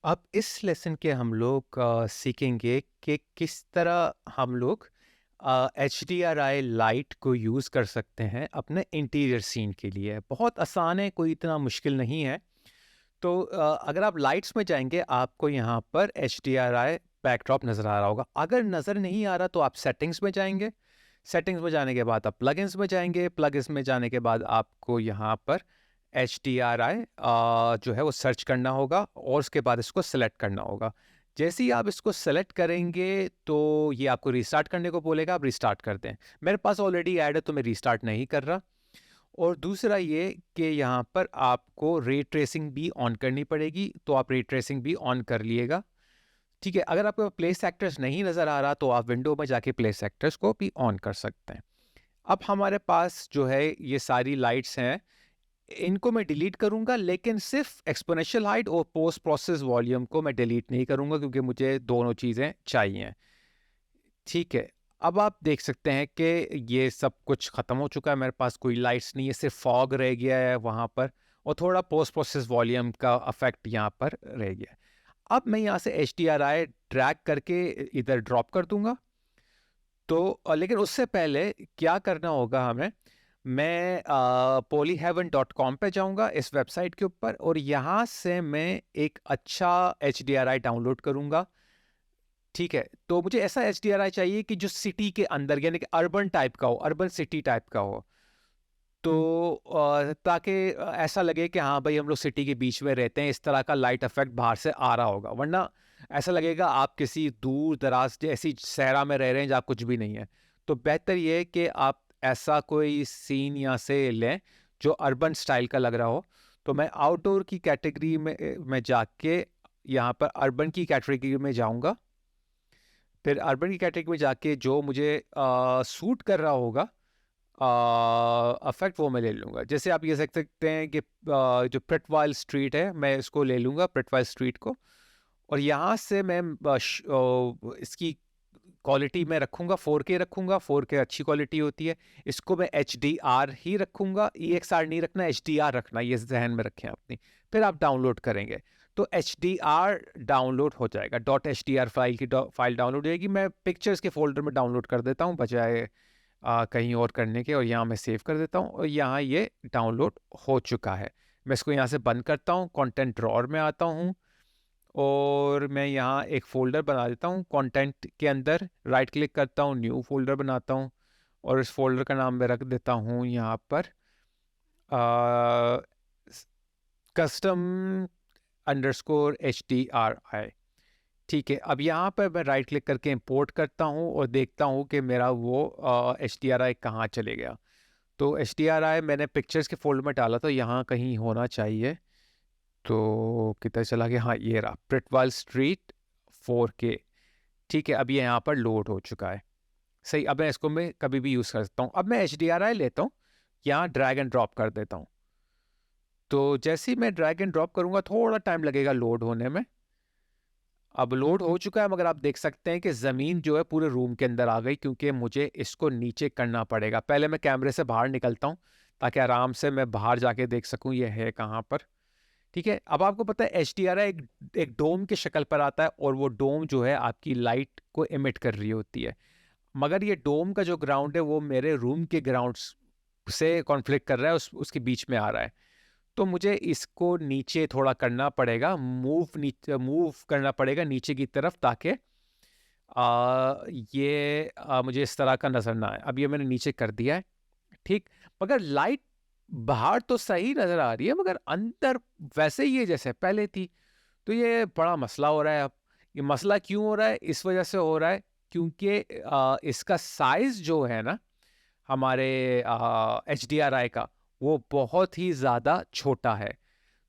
अब इस लेसन के हम लोग सीखेंगे कि किस तरह हम लोग एच डी आर आई लाइट को यूज़ कर सकते हैं अपने इंटीरियर सीन के लिए। बहुत आसान है, कोई इतना मुश्किल नहीं है। तो अगर आप लाइट्स में जाएंगे आपको यहाँ पर एच डी आर आई बैकड्रॉप नज़र आ रहा होगा। अगर नज़र नहीं आ रहा तो आप सेटिंग्स में जाएंगे। सेटिंग्स में जाने के बाद आप प्लगइन्स में जाएंगे। प्लगइन्स में जाने के बाद आपको यहाँ पर एच डी आर आई जो है वो सर्च करना होगा और उसके बाद इसको सेलेक्ट करना होगा। जैसे ही आप इसको सेलेक्ट करेंगे तो ये आपको रीस्टार्ट करने को बोलेगा, आप रीस्टार्ट कर दें। मेरे पास ऑलरेडी ऐड है तो मैं रीस्टार्ट नहीं कर रहा। और दूसरा ये कि यहाँ पर आपको रे ट्रेसिंग भी ऑन करनी पड़ेगी, तो आप रे ट्रेसिंग भी ऑन कर लिएगा। ठीक है, अगर आपको प्लेस सेक्टर्स नहीं नज़र आ रहा तो आप विंडो में जाके प्लेस सेक्टर्स को भी ऑन कर सकते हैं। अब हमारे पास जो है ये सारी लाइट्स हैं, इनको मैं डिलीट करूंगा, लेकिन सिर्फ एक्सपोनेंशियल हाइट और पोस्ट प्रोसेस वॉल्यूम को मैं डिलीट नहीं करूंगा क्योंकि मुझे दोनों चीज़ें चाहिए। ठीक है, अब आप देख सकते हैं कि ये सब कुछ ख़त्म हो चुका है, मेरे पास कोई लाइट्स नहीं है, सिर्फ फॉग रह गया है वहाँ पर और थोड़ा पोस्ट प्रोसेस वॉल्यूम का इफेक्ट यहाँ पर रह गया है। अब मैं यहाँ से एच डी आर आई ड्रैग करके इधर ड्रॉप कर दूंगा। तो लेकिन उससे पहले क्या करना होगा हमें, मैं polyheaven.com पे जाऊंगा इस वेबसाइट के ऊपर और यहाँ से मैं एक अच्छा एच डी आर आई डाउनलोड करूंगा। ठीक है, तो मुझे ऐसा एच डी आर आई चाहिए कि जो सिटी के अंदर यानी कि अर्बन टाइप का हो, अर्बन सिटी टाइप का हो। तो ताकि ऐसा लगे कि हाँ भाई हम लोग सिटी के बीच में रहते हैं, इस तरह का लाइट इफेक्ट बाहर से आ रहा होगा। वरना ऐसा लगेगा आप किसी दूर दराज ऐसी सहरा में रह रहे हैं जहाँ कुछ भी नहीं है। तो बेहतर ये है कि आप ऐसा कोई सीन यहाँ से लें जो अर्बन स्टाइल का लग रहा हो। तो मैं आउटडोर की कैटेगरी में जाके यहाँ पर अर्बन की कैटेगरी में जाऊँगा। फिर अर्बन की कैटेगरी में जाके जो मुझे सूट कर रहा होगा अफेक्ट, वो मैं ले लूँगा। जैसे आप ये देख सकते हैं कि जो प्रिटवाइल स्ट्रीट है मैं इसको ले लूँगा, प्रिटवाइल स्ट्रीट को। और यहाँ से मैं इसकी क्वालिटी में रखूँगा 4K रखूँगा, 4K अच्छी क्वालिटी होती है। इसको मैं HDR ही रखूँगा, EXR नहीं रखना, HDR रखना, ये जहन में रखें अपनी। फिर आप डाउनलोड करेंगे तो HDR डाउनलोड हो जाएगा, .hdr फाइल डाउनलोड हो जाएगी। मैं पिक्चर्स के फोल्डर में डाउनलोड कर देता हूँ बजाय कहीं और करने के, और यहाँ मैं सेव कर देता हूँ और यहाँ ये डाउनलोड हो चुका है। मैं इसको यहाँ से बंद करता हूँ, कंटेंट ड्रॉअर में आता हूँ और मैं यहाँ एक फ़ोल्डर बना देता हूँ। कंटेंट के अंदर राइट क्लिक करता हूँ, न्यू फ़ोल्डर बनाता हूँ और इस फ़ोल्डर का नाम मैं रख देता हूँ यहाँ पर कस्टम अंडरस्कोर HDRI। ठीक है, अब यहाँ पर मैं राइट क्लिक करके इंपोर्ट करता हूँ और देखता हूँ कि मेरा वो HDRI कहाँ चले गया। तो HDRI मैंने पिक्चर्स के फोल्डर में डाला तो यहाँ कहीं होना चाहिए। तो कितना चला गया, हाँ ये रहा, प्रिटवाल स्ट्रीट 4K। ठीक है, अब ये यहाँ पर लोड हो चुका है। सही, अब मैं कभी भी यूज़ कर सकता हूँ। अब मैं HDRI लेता हूँ, यहाँ ड्रैग एंड ड्रॉप कर देता हूँ। तो जैसे ही मैं ड्रैग एंड ड्रॉप करूँगा थोड़ा टाइम लगेगा लोड होने में। अब लोड हो चुका है, मगर आप देख सकते हैं कि ज़मीन जो है पूरे रूम के अंदर आ गई क्योंकि मुझे इसको नीचे करना पड़ेगा। पहले मैं कैमरे से बाहर निकलता हूँ ताकि आराम से मैं बाहर जाके देख सकूँ ये है कहाँ पर। ठीक है, अब आपको पता है HDRI एक डोम की शक्ल पर आता है और वो डोम जो है आपकी लाइट को इमिट कर रही होती है। मगर ये डोम का जो ग्राउंड है वो मेरे रूम के ग्राउंड से कॉन्फ्लिक्ट कर रहा है, उसके बीच में आ रहा है। तो मुझे इसको नीचे थोड़ा करना पड़ेगा, मूव करना पड़ेगा नीचे की तरफ ताकि ये मुझे इस तरह का नज़र ना आए। अब ये मैंने नीचे कर दिया है। ठीक, मगर लाइट बाहर तो सही नज़र आ रही है मगर अंदर वैसे ही है जैसे पहले थी। तो ये बड़ा मसला हो रहा है अब। ये मसला क्यों हो रहा है? इस वजह से हो रहा है क्योंकि इसका साइज़ जो है ना हमारे HDRI का, वो बहुत ही ज़्यादा छोटा है।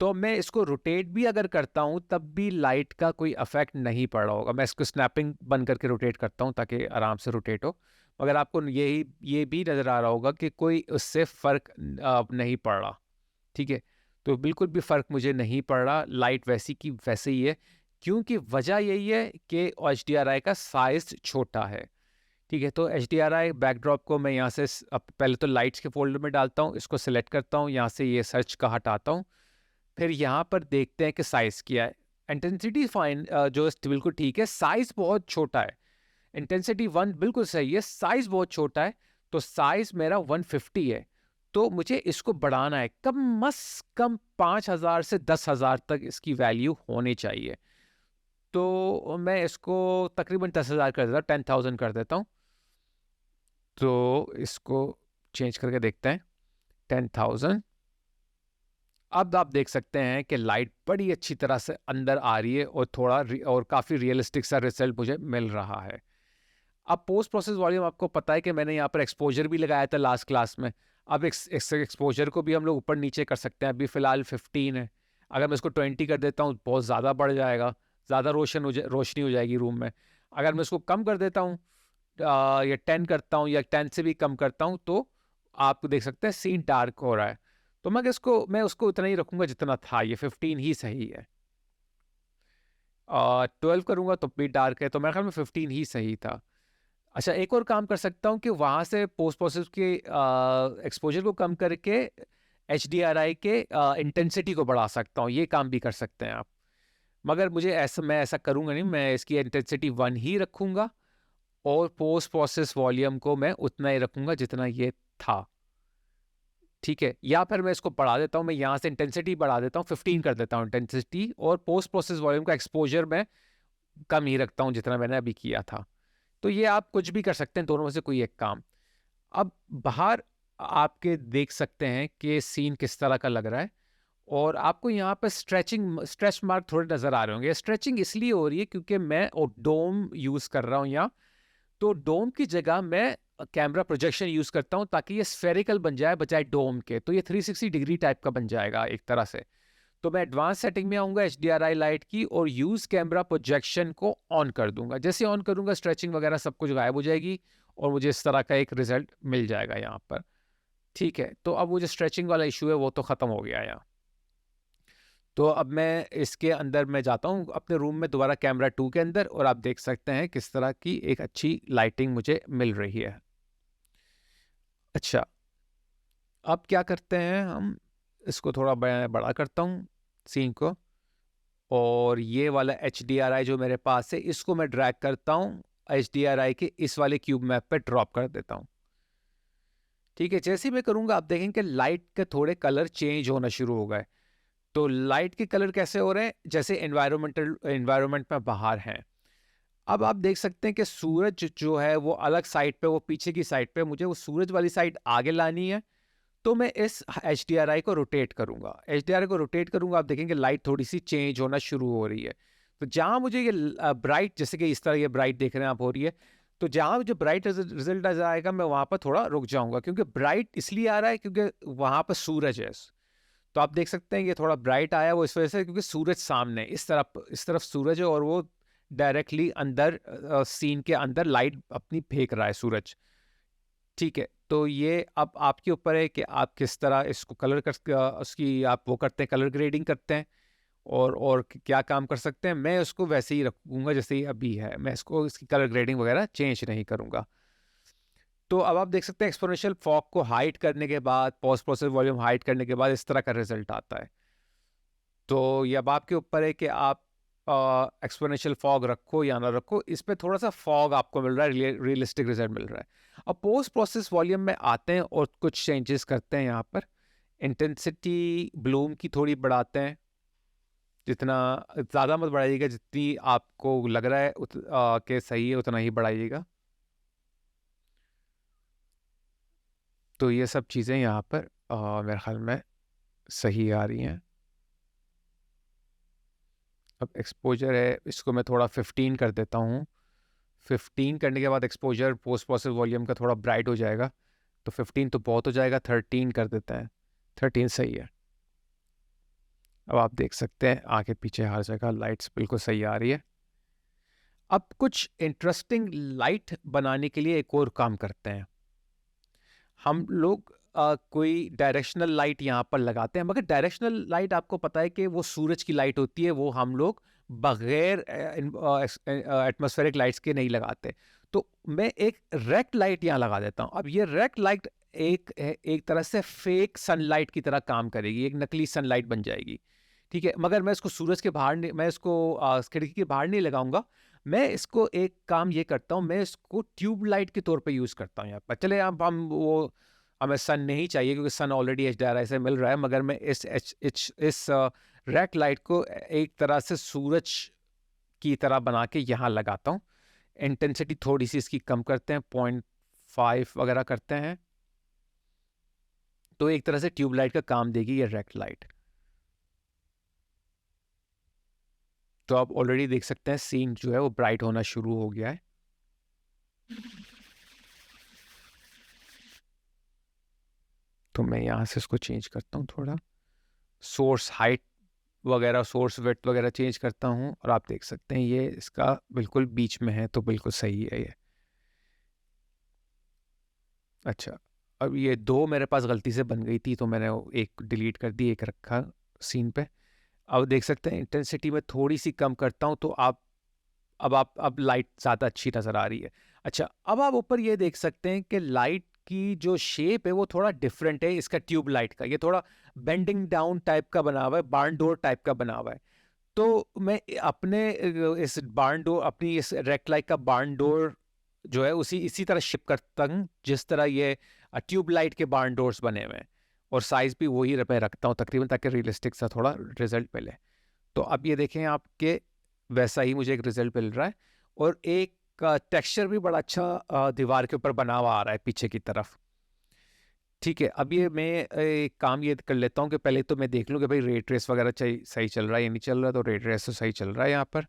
तो मैं इसको रोटेट भी अगर करता हूँ तब भी लाइट का कोई इफेक्ट नहीं पड़ रहा होगा। मैं इसको स्नैपिंग बंद करके रोटेट करता हूँ ताकि आराम से रोटेट हो। मगर आपको ये भी नज़र आ रहा होगा कि कोई उससे फ़र्क नहीं पड़ रहा। ठीक है, तो बिल्कुल भी फ़र्क मुझे नहीं पड़ रहा, लाइट वैसी की वैसे ही है क्योंकि वजह यही है कि HDRI का साइज़ छोटा है। ठीक है, तो HDRI बैकड्रॉप को मैं यहाँ से पहले तो लाइट्स के फोल्डर में डालता हूँ, इसको सेलेक्ट करता हूँ, यहाँ से ये सर्च का हटाता हूँ। फिर यहाँ पर देखते हैं कि साइज़ क्या है। इंटेंसिटी फाइन जो बिल्कुल ठीक है, साइज बहुत छोटा है। इंटेंसिटी 1 बिल्कुल सही है, साइज बहुत छोटा है, तो साइज मेरा 150 है। तो मुझे इसको बढ़ाना है, कम से कम 5000 से 10,000 तक इसकी वैल्यू होनी चाहिए। तो मैं इसको तकरीबन 10,000 कर देता हूँ, 10,000 कर देता हूँ। तो इसको चेंज करके देखते हैं, 10,000। अब आप देख सकते हैं कि लाइट बड़ी अच्छी तरह से अंदर आ रही है और और काफ़ी रियलिस्टिक सा रिजल्ट मुझे मिल रहा है। अब पोस्ट प्रोसेस वॉल्यूम आपको पता है कि मैंने यहाँ पर एक्सपोजर भी लगाया था लास्ट क्लास में। अब एक्सपोजर को भी हम लोग ऊपर नीचे कर सकते हैं। अभी फ़िलहाल 15 है, अगर मैं इसको 20 कर देता हूँ बहुत ज़्यादा बढ़ जाएगा, ज़्यादा रोशनी हो जाएगी रूम में। अगर मैं इसको कम कर देता हूँ या 10 करता हूँ या 10 से भी कम करता हूँ, तो आप देख सकते हैं सीन डार्क हो रहा है। तो मैं उसको उतना ही रखूँगा जितना था, ये 15 ही सही है। 12 करूँगा तो भी डार्क है, तो मेरे ख्याल में 15 ही सही था। अच्छा, एक और काम कर सकता हूँ कि वहाँ से पोस्ट प्रोसेस के एक्सपोजर को कम करके HDRI के इंटेंसिटी को बढ़ा सकता हूँ, ये काम भी कर सकते हैं आप। मगर मैं ऐसा करूँगा नहीं, मैं इसकी इंटेंसिटी 1 ही रखूँगा और पोस्ट प्रोसेस वॉल्यूम को मैं उतना ही रखूँगा जितना ये था, ठीक है। या फिर मैं इसको बढ़ा देता हूँ, मैं यहाँ से इंटेंसिटी बढ़ा देता हूँ, 15 कर देता हूँ इंटेंसिटी, और पोस्ट प्रोसेस वॉल्यूम का एक्सपोजर मैं कम ही रखता हूँ जितना मैंने अभी किया था। तो ये आप कुछ भी कर सकते हैं, दोनों में से कोई एक काम। अब बाहर आपके देख सकते हैं कि सीन किस तरह का लग रहा है, और आपको यहाँ पर स्ट्रेच मार्क थोड़े नज़र आ रहे होंगे। स्ट्रेचिंग इसलिए हो रही है क्योंकि मैं डोम यूज़ कर रहा हूँ यहाँ। तो डोम की जगह मैं कैमरा प्रोजेक्शन यूज़ करता हूँ ताकि ये स्फेरिकल बन जाए बजाय डोम के, तो ये 360 डिग्री टाइप का बन जाएगा एक तरह से। तो मैं एडवांस सेटिंग में आऊँगा HDRI लाइट की, और यूज़ कैमरा प्रोजेक्शन को ऑन कर दूंगा। जैसे ऑन करूँगा स्ट्रेचिंग वगैरह सब कुछ गायब हो जाएगी और मुझे इस तरह का एक रिजल्ट मिल जाएगा यहाँ पर, ठीक है। तो अब वो जो स्ट्रेचिंग वाला इशू है वो तो ख़त्म हो गया यहाँ। तो अब मैं इसके अंदर मैं जाता हूँ अपने रूम में दोबारा, कैमरा 2 के अंदर, और आप देख सकते हैं किस तरह की एक अच्छी लाइटिंग मुझे मिल रही है। अच्छा, अब क्या करते हैं हम, इसको थोड़ा बड़ा करता हूँ सीन को, और ये वाला HDRI जो मेरे पास है इसको मैं ड्रैग करता हूँ HDRI के इस वाले क्यूब मैप पे ड्रॉप कर देता हूँ, ठीक है। जैसे ही मैं करूँगा आप देखेंगे कि लाइट के थोड़े कलर चेंज होना शुरू हो गए। तो लाइट के कलर कैसे हो रहे हैं, जैसे एनवायरनमेंट में बाहर हैं। अब आप देख सकते हैं कि सूरज जो है वो अलग साइड पे, वो पीछे की साइड पे, मुझे वो सूरज वाली साइड आगे लानी है। तो मैं इस HDRI को रोटेट करूंगा, HDRI को रोटेट करूंगा, आप देखेंगे लाइट थोड़ी सी चेंज होना शुरू हो रही है। तो जहां मुझे ये ब्राइट, जैसे कि इस तरह ये ब्राइट देख रहे हैं आप हो रही है, तो जहां मुझे ब्राइट रिजल्ट नजर आएगा मैं वहां पर थोड़ा रुक जाऊंगा, क्योंकि ब्राइट इसलिए आ रहा है क्योंकि वहां पर सूरज है। तो आप देख सकते हैं ये थोड़ा ब्राइट आया, वो इस वजह से क्योंकि सूरज सामने, इस तरफ सूरज है, और वो डायरेक्टली अंदर सीन के अंदर लाइट अपनी फेंक रहा है सूरज, ठीक है। तो ये अब आपके ऊपर है कि आप किस तरह इसको कलर कर उसकी आप वो करते हैं, कलर ग्रेडिंग करते हैं, और क्या काम कर सकते हैं। मैं उसको वैसे ही रखूँगा जैसे ही अभी है, मैं इसकी कलर ग्रेडिंग वगैरह चेंज नहीं करूँगा। तो अब आप देख सकते हैं एक्सपोनेंशियल फॉग को हाइड करने के बाद, पोस्ट प्रोसेस वॉल्यूम हाइड करने के बाद इस तरह का रिजल्ट आता है। तो ये अब आपके ऊपर है कि आप एक्सपोनेंशियल फॉग रखो या ना रखो। इस पे थोड़ा सा फॉग आपको मिल रहा है, रियलिस्टिक रिजल्ट मिल रहा है। अब पोस्ट प्रोसेस वॉल्यूम में आते हैं और कुछ चेंजेस करते हैं यहाँ पर। इंटेंसिटी ब्लूम की थोड़ी बढ़ाते हैं, जितना ज़्यादा मत बढ़ाइएगा, जितनी आपको लग रहा है कि सही है उतना ही बढ़ाइएगा। तो ये सब चीज़ें यहाँ पर मेरे ख्याल में सही आ रही हैं। अब एक्सपोजर है, इसको मैं थोड़ा 15 कर देता हूँ। 15 करने के बाद एक्सपोजर पोस्ट प्रोसेस वॉल्यूम का थोड़ा ब्राइट हो जाएगा, तो 15 तो बहुत हो जाएगा, 13 कर देते हैं। 13 सही है। अब आप देख सकते हैं आगे पीछे हर जगह लाइट्स बिल्कुल सही आ रही है। अब कुछ इंटरेस्टिंग लाइट बनाने के लिए एक और काम करते हैं हम लोग। कोई डायरेक्शनल लाइट यहाँ पर लगाते हैं, मगर डायरेक्शनल लाइट आपको पता है कि वो सूरज की लाइट होती है, वो हम लोग बगैर एटमॉस्फेरिक लाइट्स के नहीं लगाते। तो मैं एक रेक्ट लाइट यहाँ लगा देता हूँ। अब ये रेक्ट लाइट एक तरह से फेक सनलाइट की तरह काम करेगी, एक नकली सनलाइट बन जाएगी, ठीक है, मगर मैं इसको सूरज के बाहर नहीं, मैं इसको खिड़की के बाहर नहीं लगाऊंगा। मैं इसको एक काम ये करता हूँ, मैं इसको ट्यूब लाइट के तौर पे यूज़ करता हूँ यहाँ पर। चले अब हम वो, हमें सन नहीं चाहिए क्योंकि सन ऑलरेडी HDRI से मिल रहा है, मगर मैं इस रैक लाइट को एक तरह से सूरज की तरह बना के यहाँ लगाता हूँ। इंटेंसिटी थोड़ी सी इसकी कम करते हैं, 0.5 वगैरह करते हैं, तो एक तरह से ट्यूब लाइट का काम देगी ये रैक लाइट। तो आप ऑलरेडी देख सकते हैं सीन जो है वो ब्राइट होना शुरू हो गया है। तो मैं यहाँ से इसको चेंज करता हूँ थोड़ा, सोर्स हाइट वगैरह, सोर्स विड्थ वगैरह चेंज करता हूँ, और आप देख सकते हैं ये इसका बिल्कुल बीच में है, तो बिल्कुल सही है ये। अच्छा, अब ये 2 मेरे पास गलती से बन गई थी, तो मैंने वो एक डिलीट कर दी, एक रखा सीन पे। अब देख सकते हैं इंटेंसिटी में थोड़ी सी कम करता हूँ, तो अब लाइट ज़्यादा अच्छी नज़र आ रही है। अच्छा, अब आप ऊपर ये देख सकते हैं कि लाइट की जो शेप है वो थोड़ा डिफरेंट है इसका ट्यूब लाइट का। ये थोड़ा बेंडिंग डाउन टाइप का बना हुआ है, बार्न डोर टाइप का बना हुआ है। तो मैं अपने इस बार्न डोर, अपनी इस रेक्ट लाइट का बार्न डोर जो है उसी इसी तरह शिप करता हूँ जिस तरह ये ट्यूब लाइट के बार्न डोर्स बने हुए हैं, और साइज भी वही मैं रखता हूँ तकरीबन, ताकि रियलिस्टिक सा थोड़ा रिजल्ट मिले। तो अब ये देखें आपके वैसा ही मुझे एक रिजल्ट मिल रहा है, और एक टेक्सचर भी बड़ा अच्छा दीवार के ऊपर बना हुआ आ रहा है पीछे की तरफ। ठीक है, अब ये मैं एक काम ये कर लेता हूँ कि पहले तो मैं देख लूँ कि भाई रे ट्रेस वगैरह सही चल रहा है या नहीं चल रहा। तो रे ट्रेस तो सही चल रहा है यहाँ पर,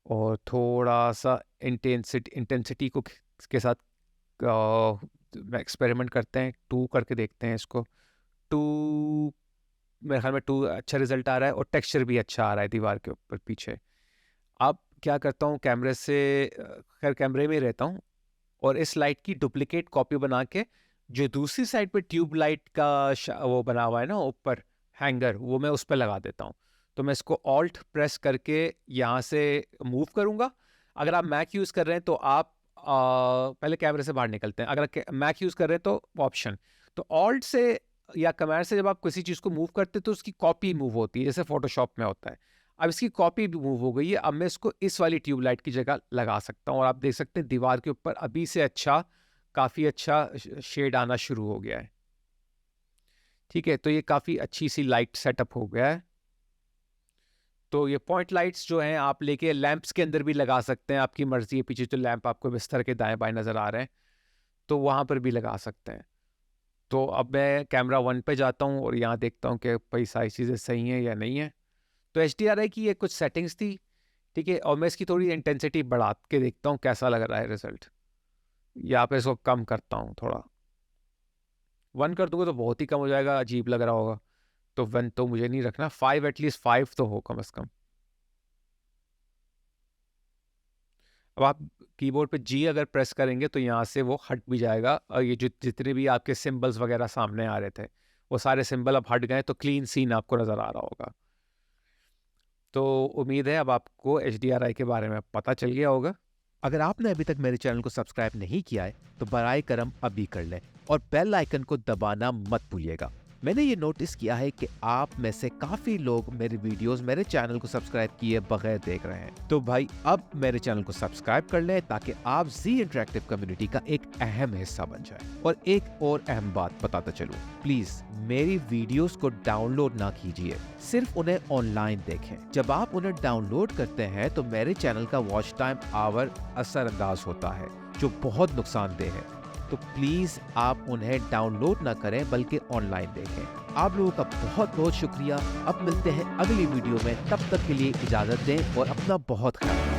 और थोड़ा सा इंटेंसिटी को के साथ एक्सपेरिमेंट करते हैं, 2 करके देखते हैं इसको। 2, मेरे ख्याल में 2 अच्छा रिजल्ट आ रहा है, और टेक्सचर भी अच्छा आ रहा है दीवार के ऊपर पीछे। अब क्या करता हूँ, कैमरे से खैर कैमरे में ही रहता हूँ, और इस लाइट की डुप्लीकेट कॉपी बना के जो दूसरी साइड पे ट्यूब लाइट का वो बना हुआ है ना ऊपर हैंगर, वो मैं उस पर लगा देता हूँ। तो मैं इसको ऑल्ट प्रेस करके यहाँ से मूव करूँगा। अगर आप मैक यूज़ कर रहे हैं तो आप पहले कैमरे से बाहर निकलते हैं। अगर मैक यूज़ कर रहे हैं तो ऑप्शन, तो ऑल्ट से या कमांड से जब आप किसी चीज़ को मूव करते हैं तो उसकी कॉपी मूव होती है, जैसे फोटोशॉप में होता है। अब इसकी कॉपी भी मूव हो गई है। अब मैं इसको इस वाली ट्यूबलाइट की जगह लगा सकता हूँ, और आप देख सकते हैं दीवार के ऊपर अभी से अच्छा, काफ़ी अच्छा शेड आना शुरू हो गया है। ठीक है, तो ये काफ़ी अच्छी सी लाइट सेटअप हो गया है। तो ये पॉइंट लाइट्स जो हैं आप लेके लैंप्स के अंदर भी लगा सकते हैं, आपकी मर्जी है। पीछे जो लैंप आपको बिस्तर के दाएं बाएं नज़र आ रहे हैं, तो वहाँ पर भी लगा सकते हैं। तो अब मैं कैमरा 1 पे जाता हूँ और यहाँ देखता हूँ कि भाई सारी चीज़ें सही हैं या नहीं है। तो HDRI की ये कुछ सेटिंग्स थी, ठीक है, और मैं इसकी थोड़ी इंटेंसिटी बढ़ा के देखता हूँ कैसा लग रहा है रिजल्ट। यहाँ पे इसको कम करता हूँ थोड़ा, 1 कर दूंगा तो बहुत ही कम हो जाएगा, अजीब लग रहा होगा। तो 1 तो मुझे नहीं रखना, 5 एटलीस्ट 5 तो हो कम से कम। अब आप कीबोर्ड पे G अगर प्रेस करेंगे तो यहाँ से वो हट भी जाएगा, और ये जो जितने भी आपके सिंबल्स वगैरह सामने आ रहे थे वो सारे सिंबल अब हट गए, तो क्लीन सीन आपको नज़र आ रहा होगा। तो उम्मीद है अब आपको HDRI के बारे में पता चल गया होगा। अगर आपने अभी तक मेरे चैनल को सब्सक्राइब नहीं किया है तो बराए करम अभी कर लें, और बेल आइकन को दबाना मत भूलिएगा। मैंने ये नोटिस किया है कि आप में से काफी लोग मेरे वीडियोस मेरे चैनल को सब्सक्राइब किए बगैर देख रहे हैं। तो भाई अब मेरे चैनल को सब्सक्राइब कर लें ताकि आप जी इंटरेक्टिव कम्युनिटी का एक अहम हिस्सा बन जाए। और एक और अहम बात बताता चलूं, प्लीज मेरी वीडियोस को डाउनलोड ना कीजिए, सिर्फ उन्हें ऑनलाइन देखें। जब आप उन्हें डाउनलोड करते हैं तो मेरे चैनल का वॉच टाइम आवर असरअंदाज होता है, जो बहुत नुकसानदेह है। तो प्लीज आप उन्हें डाउनलोड ना करें बल्कि ऑनलाइन देखें। आप लोगों का बहुत बहुत शुक्रिया। अब मिलते हैं अगली वीडियो में, तब तक के लिए इजाजत दें और अपना बहुत ख्याल रखें।